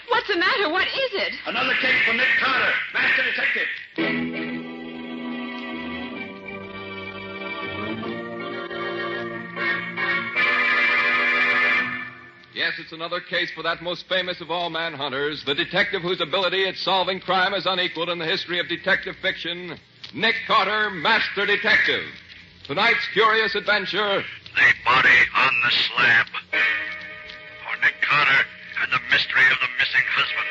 What's the matter? What is it? Another case for Nick Carter, master detective. Yes, it's another case for that most famous of all manhunters, the detective whose ability at solving crime is unequaled in the history of detective fiction, Nick Carter, Master Detective. Tonight's curious adventure... The body on the slab. For Nick Carter and the mystery of the missing husband.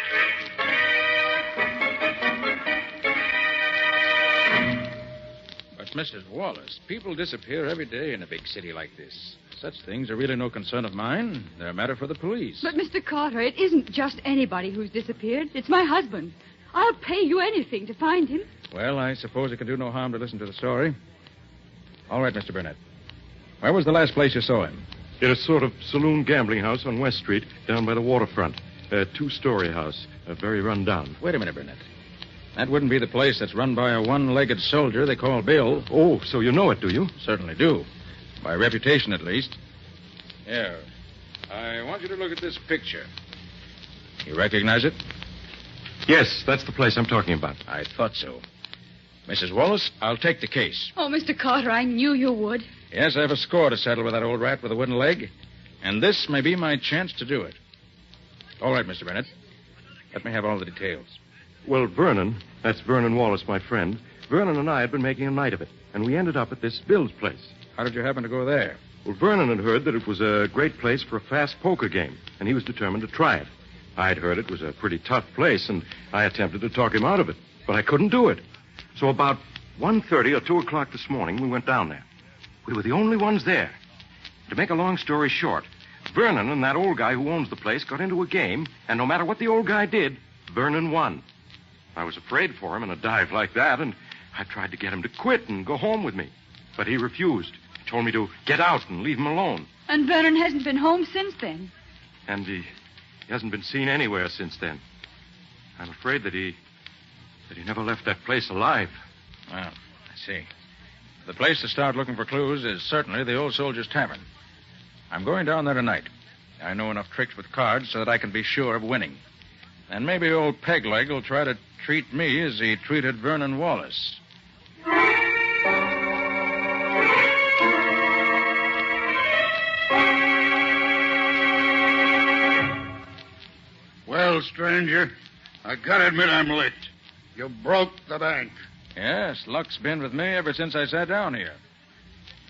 But, Mrs. Wallace, people disappear every day in a big city like this. Such things are really no concern of mine. They're a matter for the police. But, Mr. Carter, it isn't just anybody who's disappeared. It's my husband. I'll pay you anything to find him. Well, I suppose it can do no harm to listen to the story. All right, Mr. Burnett. Where was the last place you saw him? In a sort of saloon gambling house on West Street, down by the waterfront. A two-story house, very run down. Wait a minute, Burnett. That wouldn't be the place that's run by a one-legged soldier they call Bill. Oh, so you know it, do you? Certainly do. By reputation, at least. Here. I want you to look at this picture. You recognize it? Yes, that's the place I'm talking about. I thought so. Mrs. Wallace, I'll take the case. Oh, Mr. Carter, I knew you would. Yes, I have a score to settle with that old rat with a wooden leg. And this may be my chance to do it. All right, Mr. Bennett. Let me have all the details. Well, Vernon, that's Vernon Wallace, my friend. Vernon and I had been making a night of it, and we ended up at this Bill's place. How did you happen to go there? Well, Vernon had heard that it was a great place for a fast poker game, and he was determined to try it. I'd heard it was a pretty tough place, and I attempted to talk him out of it, but I couldn't do it. So about 1:30 or 2 o'clock this morning, we went down there. We were the only ones there. To make a long story short, Vernon and that old guy who owns the place got into a game, and no matter what the old guy did, Vernon won. I was afraid for him in a dive like that, and I tried to get him to quit and go home with me. But he refused. He told me to get out and leave him alone. And Vernon hasn't been home since then. And he hasn't been seen anywhere since then. I'm afraid that he never left that place alive. Well, I see. The place to start looking for clues is certainly the Old Soldier's Tavern. I'm going down there tonight. I know enough tricks with cards so that I can be sure of winning. And maybe old Pegleg will try to treat me as he treated Vernon Wallace. Well, stranger, I gotta admit I'm licked. You broke the bank. Yes, luck's been with me ever since I sat down here.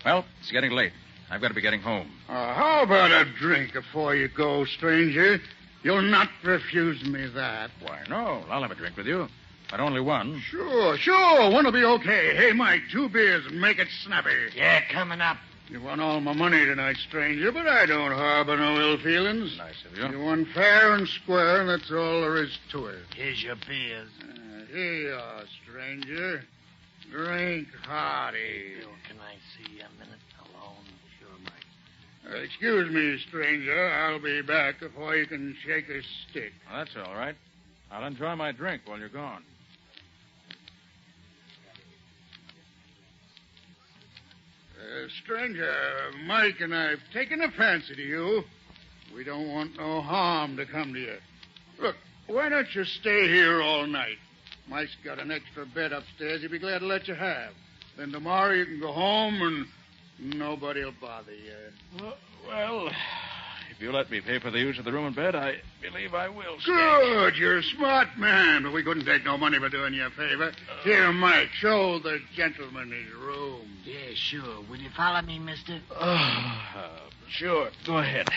Well, it's getting late. I've got to be getting home. How about a drink before you go, stranger? You'll not refuse me that. Why, no. I'll have a drink with you. But only one. Sure. One'll be okay. Hey, Mike, 2 beers and make it snappy. Yeah, coming up. You won all my money tonight, stranger, but I don't harbor no ill feelings. Nice of you. You won fair and square, and that's all there is to it. Here's your beers. Here you are, stranger. Drink hearty. Can I see you a minute alone? Sure, Mike. Excuse me, stranger. I'll be back before you can shake a stick. Well, that's all right. I'll enjoy my drink while you're gone. Stranger, Mike and I've taken a fancy to you. We don't want no harm to come to you. Look, why don't you stay here all night? Mike's got an extra bed upstairs he'd be glad to let you have. Then tomorrow you can go home and nobody'll bother you. Well, if you let me pay for the use of the room and bed, I believe I will stay. Good, you're a smart man, but we couldn't take no money for doing you a favor. Here, Mike, show the gentleman his room. Yeah, sure. Will you follow me, mister? Sure. Go ahead.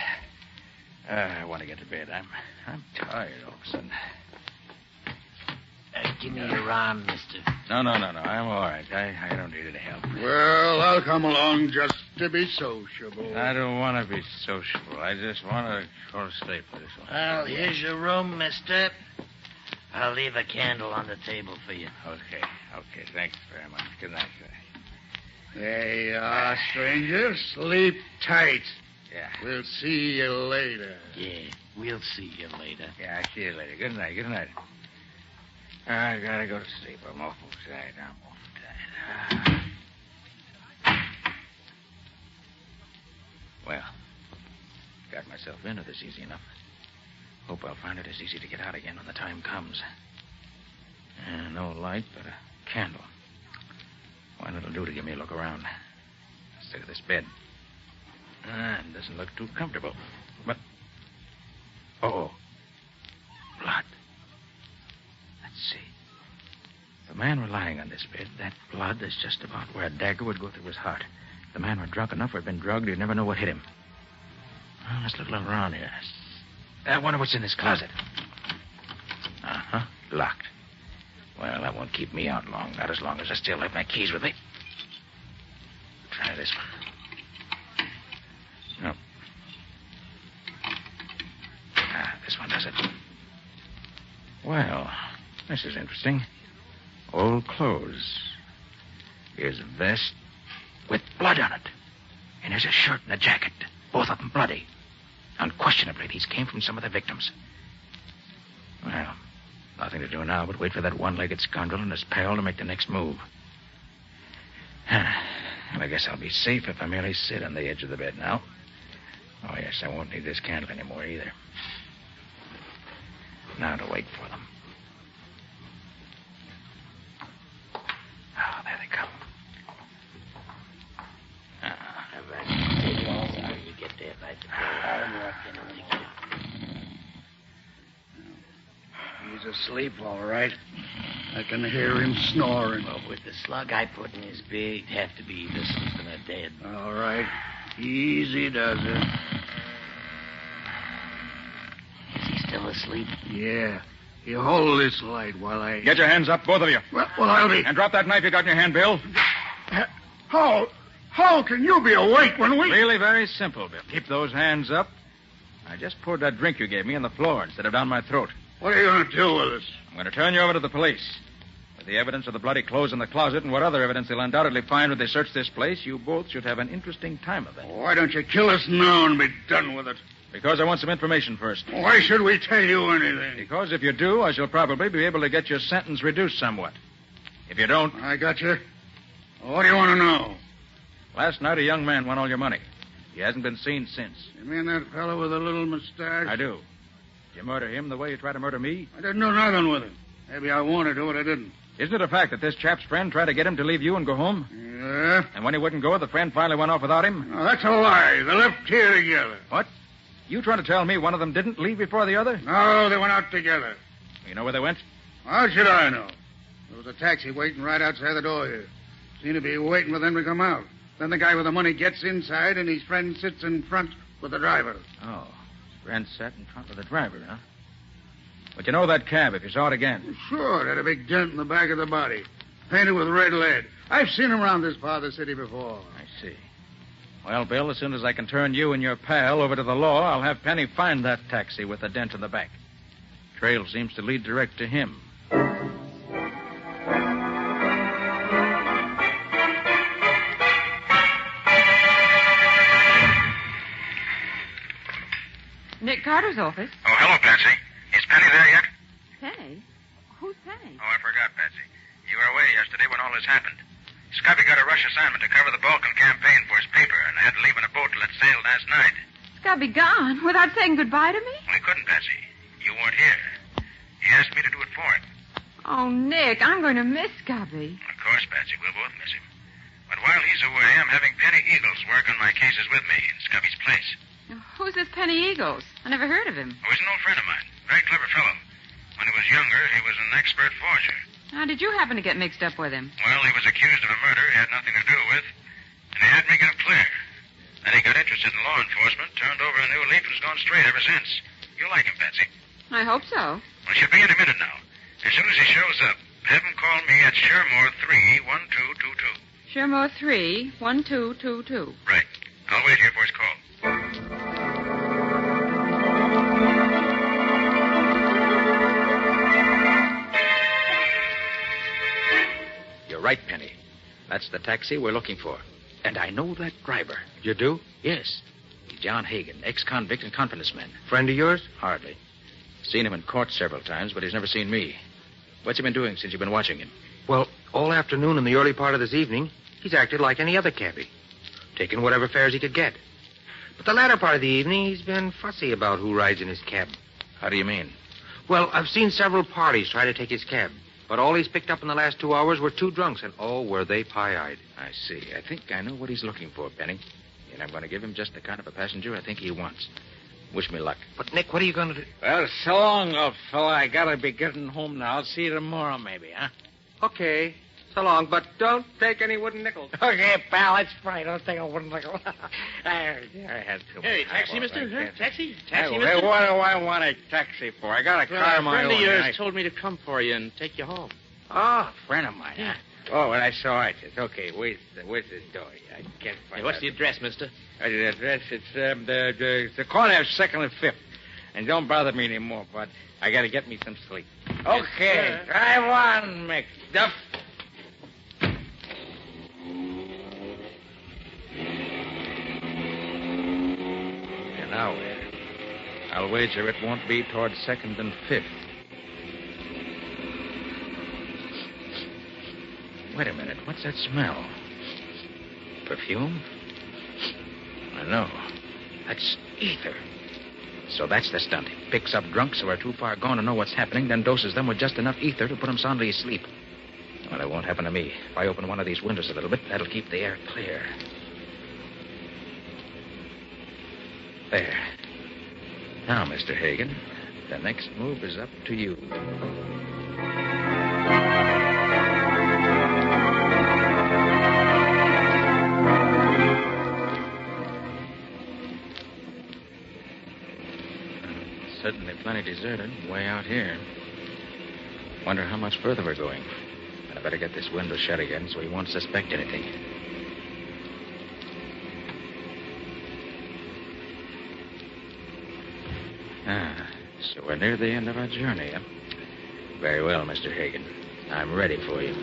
I want to get to bed. I'm tired all of a sudden. Give me your arm, mister. No. I'm all right. I don't need any help. Well, I'll come along just to be sociable. I don't want to be sociable. I just want to go to sleep for this one. Well, here's your room, mister. I'll leave a candle on the table for you. Okay. Thanks very much. Good night, sir. There you are, stranger. Sleep tight. Yeah. We'll see you later. Yeah, we'll see you later. Yeah, I'll see you later. Good night. I gotta go to sleep. I'm awful tired. Well, got myself into this easy enough. Hope I'll find it as easy to get out again when the time comes. No light, but a candle. One it'll do to give me a look around. Instead of this bed. It doesn't look too comfortable. But... Oh. Blood. Let's see. The man were lying on this bed. That blood is just about where a dagger would go through his heart. If the man were drunk enough or had been drugged, he'd never know what hit him. Well, let's look a little around here. I wonder what's in this closet. Uh-huh. Locked. Well, that won't keep me out long. Not as long as I still have my keys with me. Try this one. No. This one does it. Well, this is interesting. Old clothes. Here's a vest with blood on it. And here's a shirt and a jacket. Both of them bloody. Unquestionably, these came from some of the victims. Well, nothing to do now but wait for that one-legged scoundrel and his pal to make the next move. Well, I guess I'll be safe if I merely sit on the edge of the bed now. Oh, yes, I won't need this candle anymore either. Now to wait for them. Oh, there they come. You get there by the He's asleep, all right. I can hear him snoring. Well, with the slug I put in his big, it'd have to be either sleeping or dead. All right. Easy does it. Is he still asleep? Yeah. You hold this light while I... Get your hands up, both of you. Well, I'll be... And drop that knife you got in your hand, Bill. How can you be awake when we... Really very simple, Bill. Keep those hands up. I just poured that drink you gave me on the floor instead of down my throat. What are you going to do with us? I'm going to turn you over to the police. With the evidence of the bloody clothes in the closet and what other evidence they'll undoubtedly find when they search this place, you both should have an interesting time of it. Why don't you kill us now and be done with it? Because I want some information first. Why should we tell you anything? Because if you do, I shall probably be able to get your sentence reduced somewhat. If you don't... I got you. What do you want to know? Last night, a young man won all your money. He hasn't been seen since. You mean that fellow with the little mustache? I do. Did you murder him the way you tried to murder me? I didn't do nothing with him. Maybe I wanted to, but I didn't. Isn't it a fact that this chap's friend tried to get him to leave you and go home? Yeah? And when he wouldn't go, the friend finally went off without him? No, that's a lie. They left here together. What? You trying to tell me one of them didn't leave before the other? No, they went out together. You know where they went? How should I know? There was a taxi waiting right outside the door here. Seemed to be waiting for them to come out. Then the guy with the money gets inside, and his friend sits in front with the driver. Oh, his friend sat in front with the driver, huh? But you know that cab if you saw it again? Sure, it had a big dent in the back of the body. Painted with red lead. I've seen them around this part of the city before. I see. Well, Bill, as soon as I can turn you and your pal over to the law, I'll have Penny find that taxi with the dent in the back. Trail seems to lead direct to him. Nick Carter's office. Oh, hello, Patsy. Is Penny there yet? Penny? Who's Penny? Oh, I forgot, Patsy. You were away yesterday when all this happened. Scubby got a rush assignment to cover the Balkan campaign for his paper and had to leave in a boat till it sailed last night. Scubby gone without saying goodbye to me? Well, he couldn't, Patsy. You weren't here. He asked me to do it for him. Oh, Nick, I'm going to miss Scubby. Of course, Patsy, we'll both miss him. But while he's away, I'm having Penny Eagles work on my cases with me in Scubby's place. Who's this Penny Eagles? I never heard of him. Oh, he's an old friend of mine. Very clever fellow. When he was younger, he was an expert forger. How did you happen to get mixed up with him? Well, he was accused of a murder he had nothing to do with, and he had to make it clear. Then he got interested in law enforcement, turned over a new leaf, and has gone straight ever since. You'll like him, Patsy. I hope so. Well, she'll be in a minute now. As soon as he shows up, have him call me at Shermore 3-1222. Shermore 3-1222. Right. I'll wait here for his call. You're right, Penny. That's the taxi we're looking for. And I know that driver. You do? Yes. He's John Hagan, ex-convict and confidence man. Friend of yours? Hardly. Seen him in court several times, but he's never seen me. What's he been doing since you've been watching him? Well, all afternoon and the early part of this evening, he's acted like any other cabbie. Taking whatever fares he could get. But the latter part of the evening, he's been fussy about who rides in his cab. How do you mean? Well, I've seen several parties try to take his cab. But all he's picked up in the last 2 hours were 2 drunks, and oh, were they pie-eyed. I see. I think I know what he's looking for, Penny. And I'm going to give him just the kind of a passenger I think he wants. Wish me luck. But, Nick, what are you going to do? Well, so long, old fella. I gotta be getting home now. I'll see you tomorrow, maybe, huh? Okay. So long, but don't take any wooden nickels. Okay, pal, that's fine. Don't take a wooden nickel. I had to. Hey, taxi, mister? Huh? Taxi? Taxi, Hey, mister? what do I want a taxi for? I got a car Well, of a my friend own. of yours I- told me to come for you and take you home. Oh, a friend of mine, huh? Oh, well, that's all right. It's okay. Where's the door? I can't find Hey, what's that. the address, mister? The address? It's the corner of 2nd and 5th. And don't bother me anymore, bud. I gotta get me some sleep. Okay, sir. drive on, McDuff. And now where? I'll wager it won't be toward 2nd and 5th. Wait a minute. What's that smell? Perfume? I know. That's ether. So that's the stunt. Picks up drunks who are too far gone to know what's happening, then doses them with just enough ether to put them soundly asleep. Well, it won't happen to me. If I open one of these windows a little bit, that'll keep the air clear. There. Now, Mr. Hagen, the next move is up to you. Certainly plenty deserted, way out here. Wonder how much further we're going. But I better get this window shut again so he won't suspect anything. So we're near the end of our journey, huh? Very well, Mr. Hagen. I'm ready for you.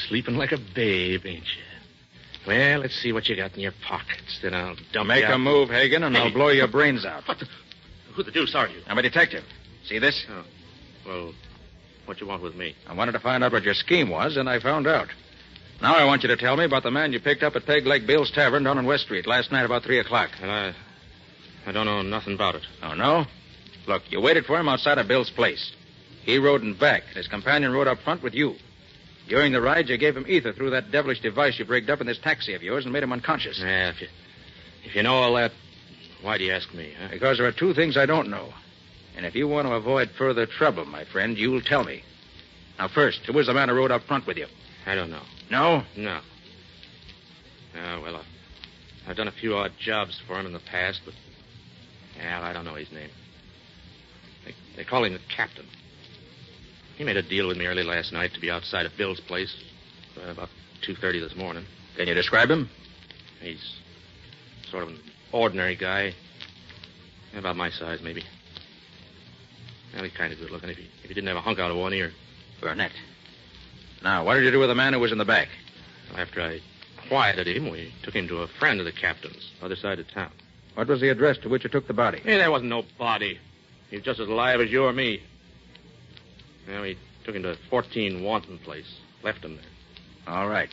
Sleeping like a babe, ain't you? Well, let's see what you got in your pockets. Then I'll dump Make you out. a move, Hagen, and I'll blow your brains out. What the... Who the deuce are you? I'm a detective. See this? Oh, well, what you want with me? I wanted to find out what your scheme was, and I found out. Now I want you to tell me about the man you picked up at Peg Leg Bill's Tavern down on West Street last night about 3 o'clock. And I don't know nothing about it. Oh, no? Look, you waited for him outside of Bill's place. He rode in back, and his companion rode up front with you. During the ride, you gave him ether through that devilish device you rigged up in this taxi of yours and made him unconscious. Yeah, if you know all that, why do you ask me, huh? Because there are 2 things I don't know. And if you want to avoid further trouble, my friend, you'll tell me. Now, first, who was the man who rode up front with you? I don't know. No? No. Well, I've done a few odd jobs for him in the past, but... Yeah, I don't know his name. They call him the captain. He made a deal with me early last night to be outside of Bill's place about 2:30 this morning. Can you describe him? He's sort of an ordinary guy. About my size, maybe. Well, he's kind of good looking if he didn't have a hunk out of one ear. Burnett. Now, what did you do with the man who was in the back? After I quieted him, we took him to a friend of the captain's, other side of town. What was the address to which you took the body? Hey, there wasn't no body. He was just as alive as you or me. Well, we took him to 14 Wanton Place. Left him there. All right.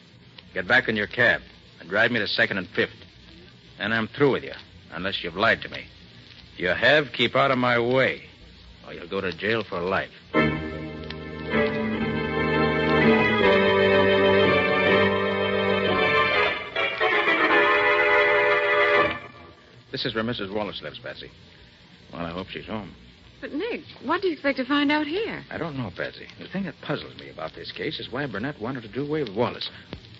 Get back in your cab and drive me to 2nd and 5th. Then I'm through with you, unless you've lied to me. If you have, keep out of my way, or you'll go to jail for life. This is where Mrs. Wallace lives, Patsy. Well, I hope she's home. But, Nick, what do you expect to find out here? I don't know, Patsy. The thing that puzzles me about this case is why Burnett wanted to do away with Wallace.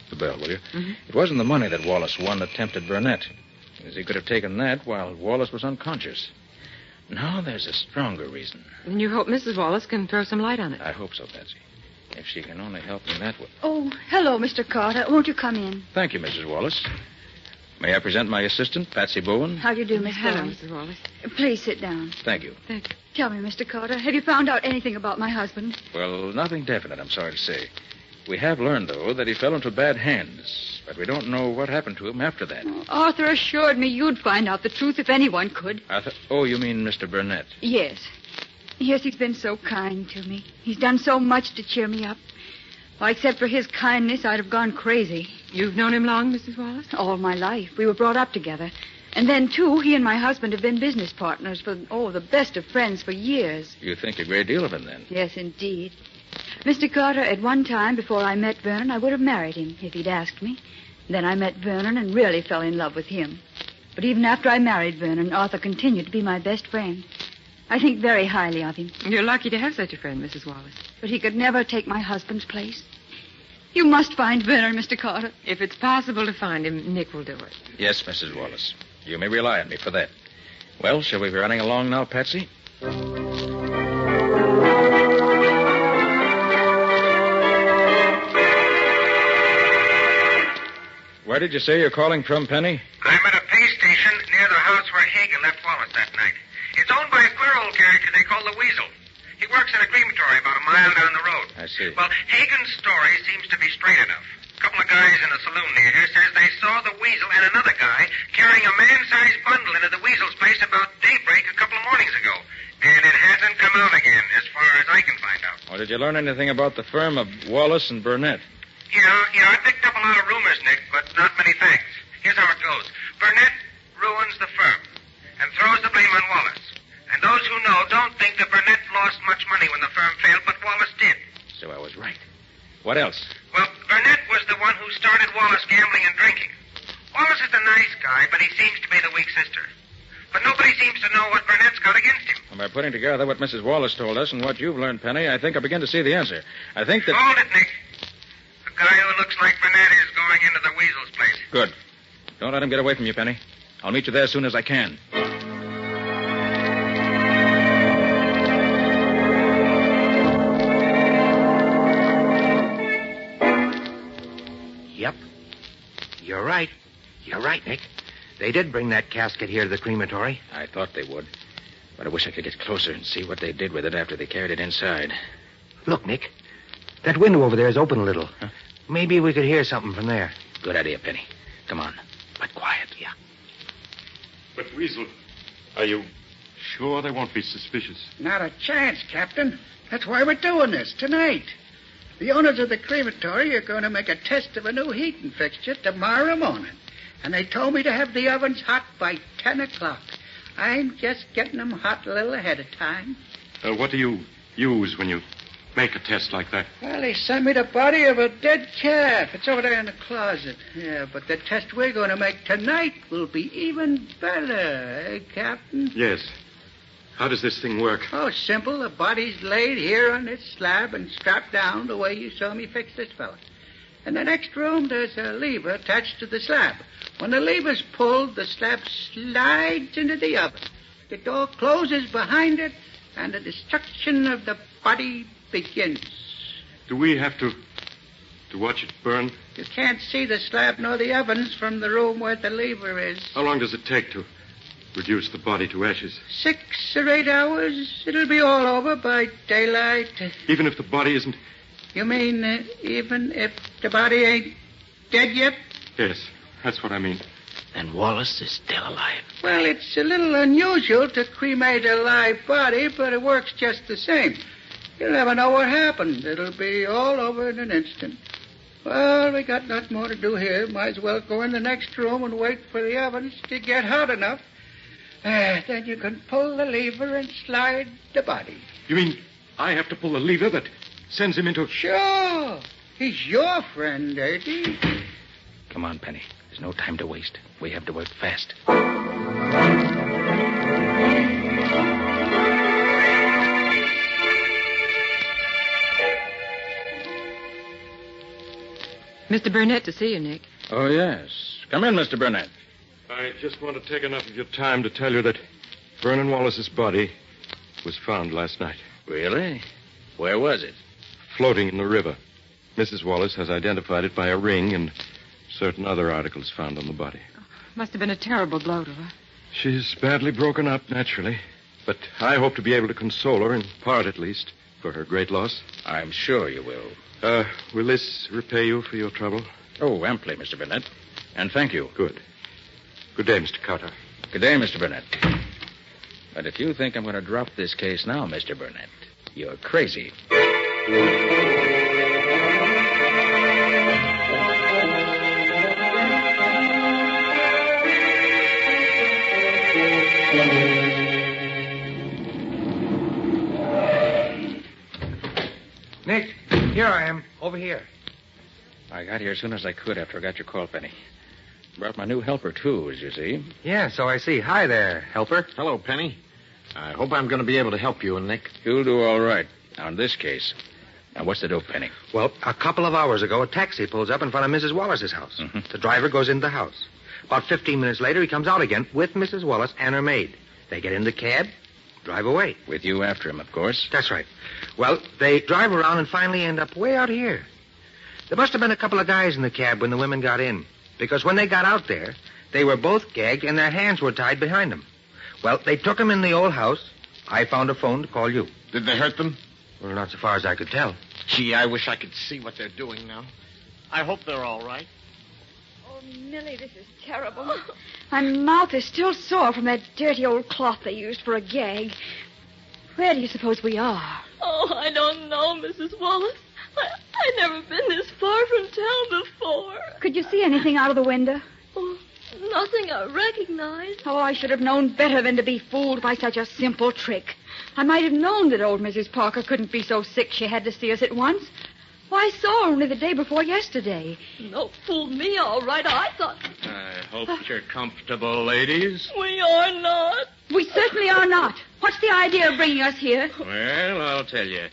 The bell, will you? Mm-hmm. It wasn't the money that Wallace won that tempted Burnett, as he could have taken that while Wallace was unconscious. No, there's a stronger reason. And you hope Mrs. Wallace can throw some light on it. I hope so, Patsy. If she can only help me that way. Oh, hello, Mr. Carter. Won't you come in? Thank you, Mrs. Wallace. May I present my assistant, Patsy Bowen? How do you do, Miss Hello, Wallace? Mrs. Wallace. Please sit down. Thank you. Thank you. Tell me, Mr. Carter, have you found out anything about my husband? Well, nothing definite, I'm sorry to say. We have learned, though, that he fell into bad hands, but we don't know what happened to him after that. Arthur assured me you'd find out the truth if anyone could. Oh, you mean Mr. Burnett? Yes. Yes, he's been so kind to me. He's done so much to cheer me up. Well, except for his kindness, I'd have gone crazy. You've known him long, Mrs. Wallace? All my life. We were brought up together. And then, too, he and my husband have been business partners for, the best of friends for years. You think a great deal of him, then? Yes, indeed. Mr. Carter, at one time, before I met Vernon, I would have married him if he'd asked me. Then I met Vernon and really fell in love with him. But even after I married Vernon, Arthur continued to be my best friend. I think very highly of him. You're lucky to have such a friend, Mrs. Wallace. But he could never take my husband's place. You must find Vernon, Mr. Carter. If it's possible to find him, Nick will do it. Yes, Mrs. Wallace. You may rely on me for that. Well, shall we be running along now, Patsy? Where did you say you're calling from, Penny? I'm at a pay station near the house where Hagen left Wallace that night. It's owned by a queer old character they call the Weasel. He works in a crematory about a mile down the road. I see. Well, Hagen's story seems to be straight enough. A couple of guys in a saloon near here says they saw the Weasel and another guy carrying a man-sized bundle into the Weasel's place about daybreak a couple of mornings ago. And it hasn't come out again, as far as I can find out. Well, did you learn anything about the firm of Wallace and Burnett? Yeah, I picked up a lot of rumors, Nick, but not many facts. Here's how it goes. Burnett ruins the firm and throws the blame on Wallace. And those who know don't think that Burnett lost much money when the firm failed, but Wallace did. So I was right. What else? Well, Burnett was the one who started Wallace gambling and drinking. Wallace is the nice guy, but he seems to be the weak sister. But nobody seems to know what Burnett's got against him. Well, by putting together what Mrs. Wallace told us and what you've learned, Penny, I think I begin to see the answer. I think that... Hold it, Nick. The guy who looks like Burnett is going into the Weasel's place. Good. Don't let him get away from you, Penny. I'll meet you there as soon as I can. Yep. You're right. You're right, Nick. They did bring that casket here to the crematory. I thought they would. But I wish I could get closer and see what they did with it after they carried it inside. Look, Nick. That window over there is open a little. Huh? Maybe we could hear something from there. Good idea, Penny. Come on. But quiet. Yeah. But, Weasel, are you sure they won't be suspicious? Not a chance, Captain. That's why we're doing this tonight. The owners of the crematory are going to make a test of a new heating fixture tomorrow morning. And they told me to have the ovens hot by 10 o'clock. I'm just getting them hot a little ahead of time. What do you use when you make a test like that? Well, they sent me the body of a dead calf. It's over there in the closet. Yeah, but the test we're going to make tonight will be even better, eh, Captain? Yes. How does this thing work? Oh, simple. The body's laid here on this slab and strapped down the way you saw me fix this fella. In the next room, there's a lever attached to the slab. When the lever's pulled, the slab slides into the oven. The door closes behind it, and the destruction of the body begins. Do we have to watch it burn? You can't see the slab nor the ovens from the room where the lever is. How long does it take to reduce the body to ashes? 6 or 8 hours. It'll be all over by daylight. Even if the body isn't... You mean even if the body ain't dead yet? Yes, that's what I mean. And Wallace is still alive. Well, it's a little unusual to cremate a live body, but it works just the same. You'll never know what happened. It'll be all over in an instant. Well, we got nothing more to do here. Might as well go in the next room and wait for the ovens to get hot enough. Then you can pull the lever and slide the body. You mean I have to pull the lever that sends him into... Sure. He's your friend, ain't he? Come on, Penny. There's no time to waste. We have to work fast. Mr. Burnett to see you, Nick. Oh, yes. Come in, Mr. Burnett. I just want to take enough of your time to tell you that Vernon Wallace's body was found last night. Really? Where was it? Floating in the river. Mrs. Wallace has identified it by a ring and certain other articles found on the body. Must have been a terrible blow to her. She's badly broken up, naturally. But I hope to be able to console her, in part at least, for her great loss. I'm sure you will. Will this repay you for your trouble? Oh, amply, Mr. Burnett. And thank you. Good. Good day, Mr. Carter. Good day, Mr. Burnett. But if you think I'm going to drop this case now, Mr. Burnett, you're crazy. Here I am, over here. I got here as soon as I could after I got your call, Penny. Brought my new helper, too, as you see. Yeah, so I see. Hi there, helper. Hello, Penny. I hope I'm going to be able to help you and Nick. You'll do all right. Now, in this case. Now, what's the dope, Penny? Well, a couple of hours ago, a taxi pulls up in front of Mrs. Wallace's house. Mm-hmm. The driver goes into the house. About 15 minutes later, he comes out again with Mrs. Wallace and her maid. They get in the cab, drive away. With you after him, of course. That's right. Well, they drive around and finally end up way out here. There must have been a couple of guys in the cab when the women got in. Because when they got out there, they were both gagged and their hands were tied behind them. Well, they took them in the old house. I found a phone to call you. Did they hurt them? Well, not so far as I could tell. Gee, I wish I could see what they're doing now. I hope they're all right. Oh, Millie, this is terrible. My mouth is still sore from that dirty old cloth they used for a gag. Where do you suppose we are? Oh, I don't know, Mrs. Wallace. I never been this far from town before. Could you see anything out of the window? Oh, nothing I recognize. Oh, I should have known better than to be fooled by such a simple trick. I might have known that old Mrs. Parker couldn't be so sick she had to see us at once. Why, I saw her only the day before yesterday. No, fooled me all right. I thought... I hope you're comfortable, ladies. We are not. We certainly are not. What's the idea of bringing us here? Well, I'll tell you.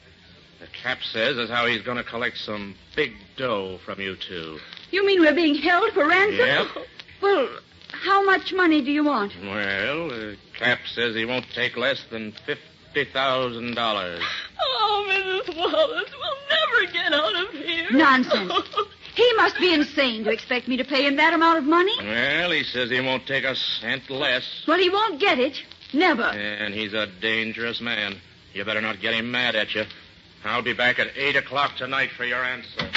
The cap says as how he's going to collect some big dough from you two. You mean we're being held for ransom? Yep. Well, how much money do you want? Well, Cap says he won't take less than $50,000. Oh, Mrs. Wallace, we'll never get out of here. Nonsense. He must be insane to expect me to pay him that amount of money. Well, he says he won't take a cent less. Well, he won't get it. Never. And he's a dangerous man. You better not get him mad at you. I'll be back at 8 o'clock tonight for your answer.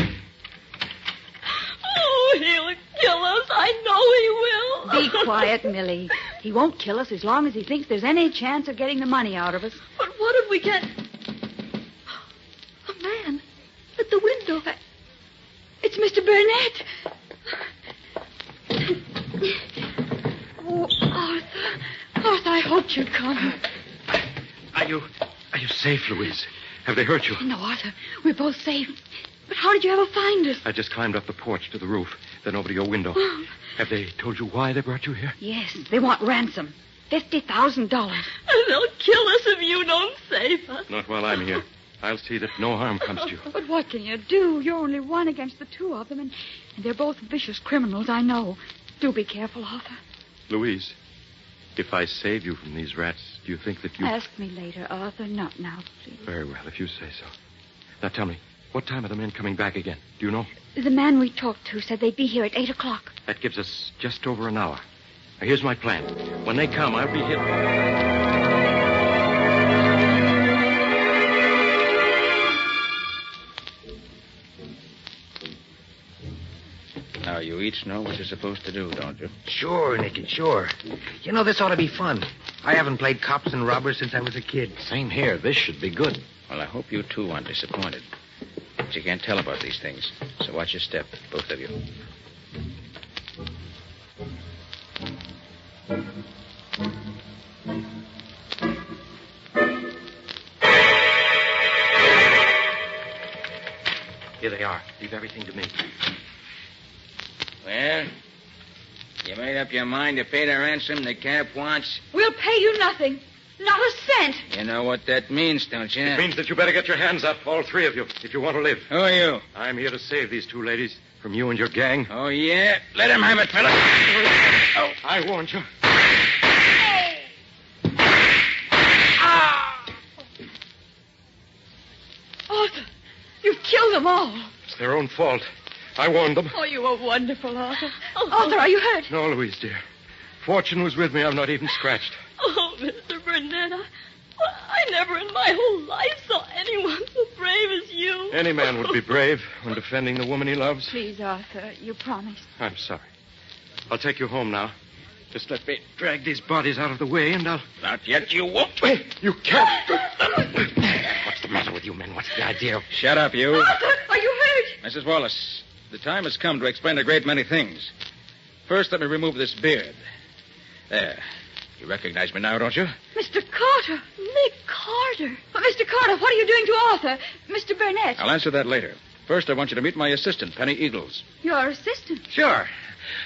Oh, he'll kill us. I know he will. Be quiet, Millie. He won't kill us as long as he thinks there's any chance of getting the money out of us. But what if we get... A man at the window. It's Mr. Burnett. Oh, Arthur. Arthur, I hoped you'd come. Are you safe, Louise? Have they hurt you? No, Arthur. We're both safe. But how did you ever find us? I just climbed up the porch to the roof, then over to your window. Have they told you why they brought you here? Yes, they want ransom. $50,000. And they'll kill us if you don't save us. Not while I'm here. I'll see that no harm comes to you. But what can you do? You're only one against the two of them, and they're both vicious criminals, I know. Do be careful, Arthur. Louise, if I save you from these rats, do you think that you... Ask me later, Arthur. Not now, please. Very well, if you say so. Now tell me, what time are the men coming back again? Do you know? The man we talked to said they'd be here at 8 o'clock. That gives us just over an hour. Now, here's my plan. When they come, I'll be hit... Now, you each know what you're supposed to do, don't you? Sure, Nicky, sure. You know, this ought to be fun. I haven't played cops and robbers since I was a kid. Same here. This should be good. Well, I hope you two aren't disappointed. But you can't tell about these things. So watch your step, both of you. Here they are. Leave everything to me. Well, you made up your mind to pay the ransom the cap wants? We'll pay you nothing. Not a cent. You know what that means, don't you? It means that you better get your hands up, all three of you, if you want to live. Who are you? I'm here to save these two ladies from you and your gang. Oh, yeah? Let him have it, fella. Oh, I warned you. Arthur, you've killed them all. It's their own fault. I warned them. Oh, you were wonderful, Arthur. Arthur, are you hurt? No, Louise, dear. Fortune was with me. I'm not even scratched. Oh, Mr. Burnett, I never in my whole life saw anyone so brave as you. Any man would be brave when defending the woman he loves. Please, Arthur, you promised. I'm sorry. I'll take you home now. Just let me drag these bodies out of the way, and I'll... Not yet, you won't. Wait, you can't. What's the matter with you men? What's the idea? Shut up, you. Arthur, are you hurt? Mrs. Wallace, the time has come to explain a great many things. First, let me remove this beard. There. You recognize me now, don't you? Mr. Carter. Nick Carter. But Mr. Carter, what are you doing to Arthur? Mr. Burnett. I'll answer that later. First, I want you to meet my assistant, Penny Eagles. Your assistant? Sure.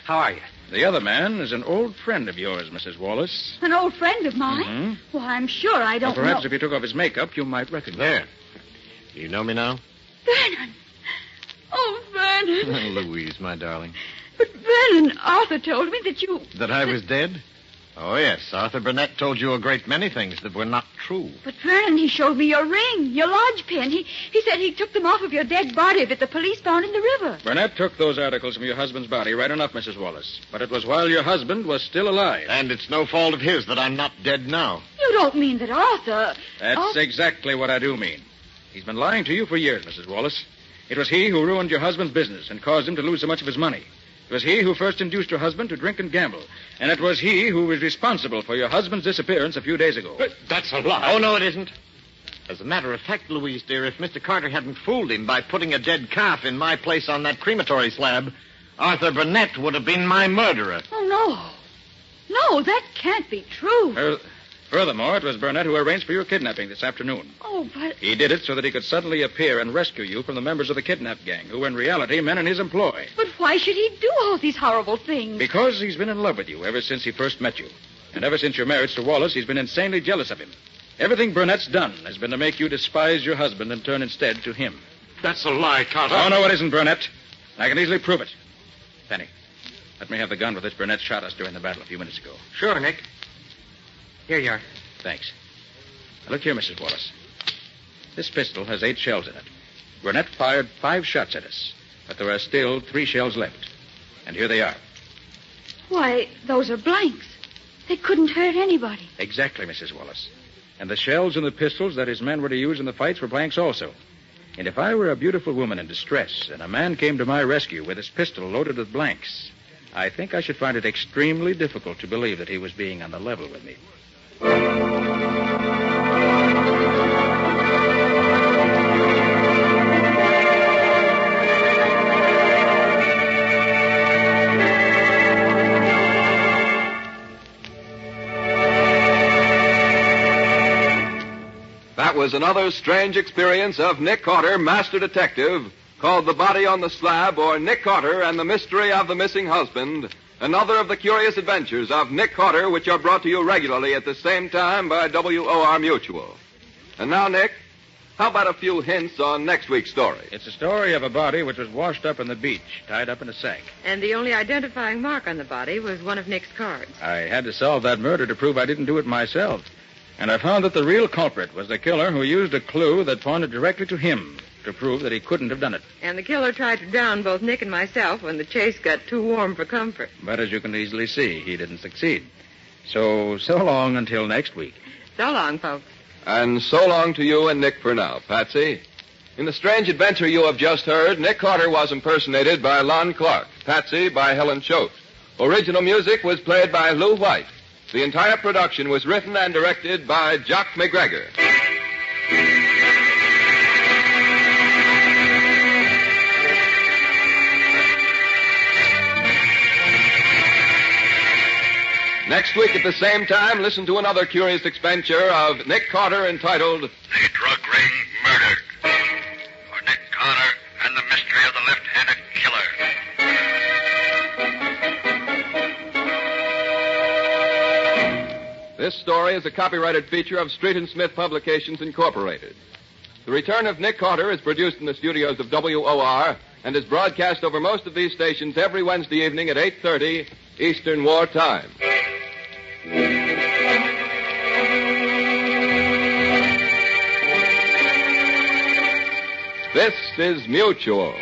How are you? The other man is an old friend of yours, Mrs. Wallace. An old friend of mine? Mm-hmm. Well, I'm sure I don't Perhaps know. if you took off his makeup, you might recognize There. him. You know me now? Vernon. Oh, Vernon. Louise, my darling. But Vernon, Arthur told me that you... That I was dead? Oh, yes. Arthur Burnett told you a great many things that were not true. But Vernon, he showed me your ring, your lodge pin. He said he took them off of your dead body that the police found in the river. Burnett took those articles from your husband's body, right enough, Mrs. Wallace. But it was while your husband was still alive. And it's no fault of his that I'm not dead now. You don't mean that Arthur... That's exactly what I do mean. He's been lying to you for years, Mrs. Wallace. It was he who ruined your husband's business and caused him to lose so much of his money. It was he who first induced your husband to drink and gamble. And it was he who was responsible for your husband's disappearance a few days ago. That's a lie. Oh, no, it isn't. As a matter of fact, Louise, dear, if Mr. Carter hadn't fooled him by putting a dead calf in my place on that crematory slab, Arthur Burnett would have been my murderer. Oh, no. No, that can't be true. Furthermore, it was Burnett who arranged for your kidnapping this afternoon. Oh, but... He did it so that he could suddenly appear and rescue you from the members of the kidnap gang, who were in reality men in his employ. But why should he do all these horrible things? Because he's been in love with you ever since he first met you. And ever since your marriage to Wallace, he's been insanely jealous of him. Everything Burnett's done has been to make you despise your husband and turn instead to him. That's a lie, Carter. Oh, no, it isn't, Burnett. I can easily prove it. Penny, let me have the gun with which Burnett shot us during the battle a few minutes ago. Sure, Nick. Here you are. Thanks. Now, look here, Mrs. Wallace. This pistol has 8 shells in it. Burnett fired 5 shots at us, but there are still 3 shells left. And here they are. Why, those are blanks. They couldn't hurt anybody. Exactly, Mrs. Wallace. And the shells in the pistols that his men were to use in the fights were blanks also. And if I were a beautiful woman in distress and a man came to my rescue with his pistol loaded with blanks, I think I should find it extremely difficult to believe that he was being on the level with me. That was another strange experience of Nick Carter, Master Detective, called The Body on the Slab, or Nick Carter and the Mystery of the Missing Husband. Another of the curious adventures of Nick Carter, which are brought to you regularly at the same time by WOR Mutual. And now, Nick, how about a few hints on next week's story? It's a story of a body which was washed up on the beach, tied up in a sack. And the only identifying mark on the body was one of Nick's cards. I had to solve that murder to prove I didn't do it myself. And I found that the real culprit was the killer who used a clue that pointed directly to him to prove that he couldn't have done it. And the killer tried to drown both Nick and myself when the chase got too warm for comfort. But as you can easily see, he didn't succeed. So long until next week. So long, folks. And so long to you and Nick for now, Patsy. In the strange adventure you have just heard, Nick Carter was impersonated by Lon Clark, Patsy by Helen Choate. Original music was played by Lou White. The entire production was written and directed by Jock McGregor. Next week at the same time, listen to another curious adventure of Nick Carter entitled The Drug Ring Murdered. Or Nick Carter and the Mystery of the Left-Handed Killer. This story is a copyrighted feature of Street and Smith Publications, Incorporated. The Return of Nick Carter is produced in the studios of WOR and is broadcast over most of these stations every Wednesday evening at 8:30 Eastern War Time. This is Mutual.